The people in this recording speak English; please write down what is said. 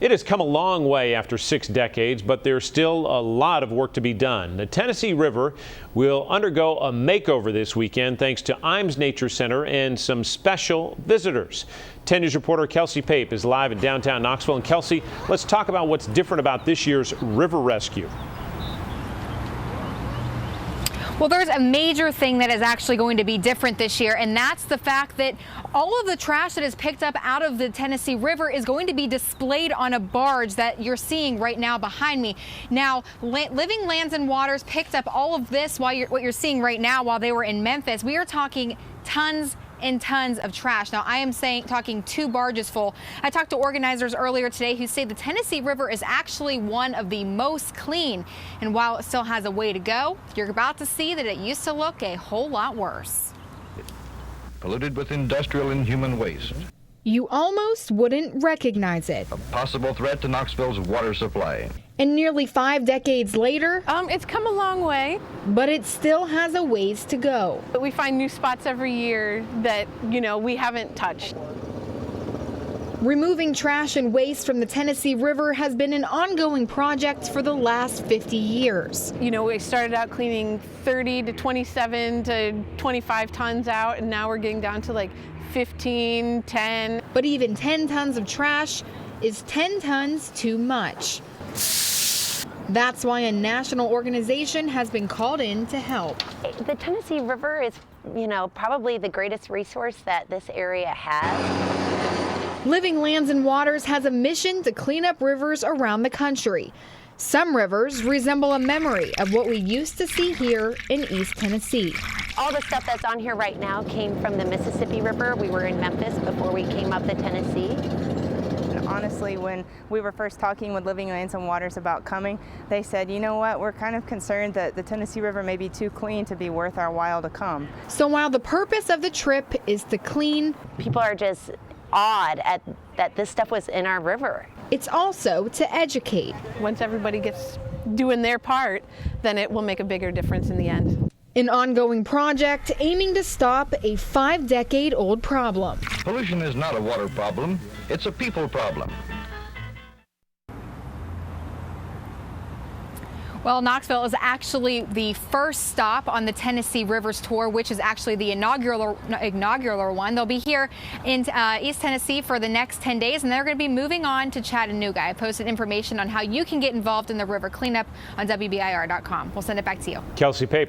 It has come a long way after 6 decades, but there's still a lot of work to be done. The Tennessee River will undergo a makeover this weekend thanks to Imes Nature Center and some special visitors. 10 News reporter Kelsey Pape is live in downtown Knoxville. And Kelsey, let's talk about what's different about this year's river rescue. Well, there's a major thing that is actually going to be different this year, and that's the fact that all of the trash that is picked up out of the Tennessee River is going to be displayed on a barge that you're seeing right now behind me. Now, Living Lands and Waters picked up all of this what you're seeing right now while they were in Memphis. We are talking tons and tons of trash. Now, I am talking 2 barges full. I talked to organizers earlier today who say the Tennessee River is actually one of the most clean. And while it still has a way to go, you're about to see that it used to look a whole lot worse. Polluted with industrial and human waste. You almost wouldn't recognize it. A possible threat to Knoxville's water supply. And nearly 5 decades later, It's come a long way. but it still has a ways to go. But we find new spots every year that, we haven't touched. Removing trash and waste from the Tennessee River has been an ongoing project for the last 50 years. We started out cleaning 30 to 27 to 25 tons out, and now we're getting down to like 15, 10. But even 10 tons of trash is 10 tons too much. That's why a national organization has been called in to help. The Tennessee River is, probably the greatest resource that this area has. Living Lands and Waters has a mission to clean up rivers around the country. Some rivers resemble a memory of what we used to see here in East Tennessee. All the stuff that's on here right now came from the Mississippi River. We were in Memphis before we came up the Tennessee. Honestly, when we were first talking with Living Lands and Waters about coming, they said, you know what, we're kind of concerned that the Tennessee River may be too clean to be worth our while to come. So while the purpose of the trip is to clean, People are just awed at that this stuff was in our river. it's also to educate. Once everybody gets doing their part, then it will make a bigger difference in the end. An ongoing project aiming to stop a 5-decade-old problem. Pollution is not a water problem, it's a people problem. Well, Knoxville is actually the first stop on the Tennessee Rivers Tour, which is actually the inaugural one. They'll be here in East Tennessee for the next 10 days, and they're going to be moving on to Chattanooga. I posted information on how you can get involved in the river cleanup on WBIR.com. We'll send it back to you. Kelsey Pape.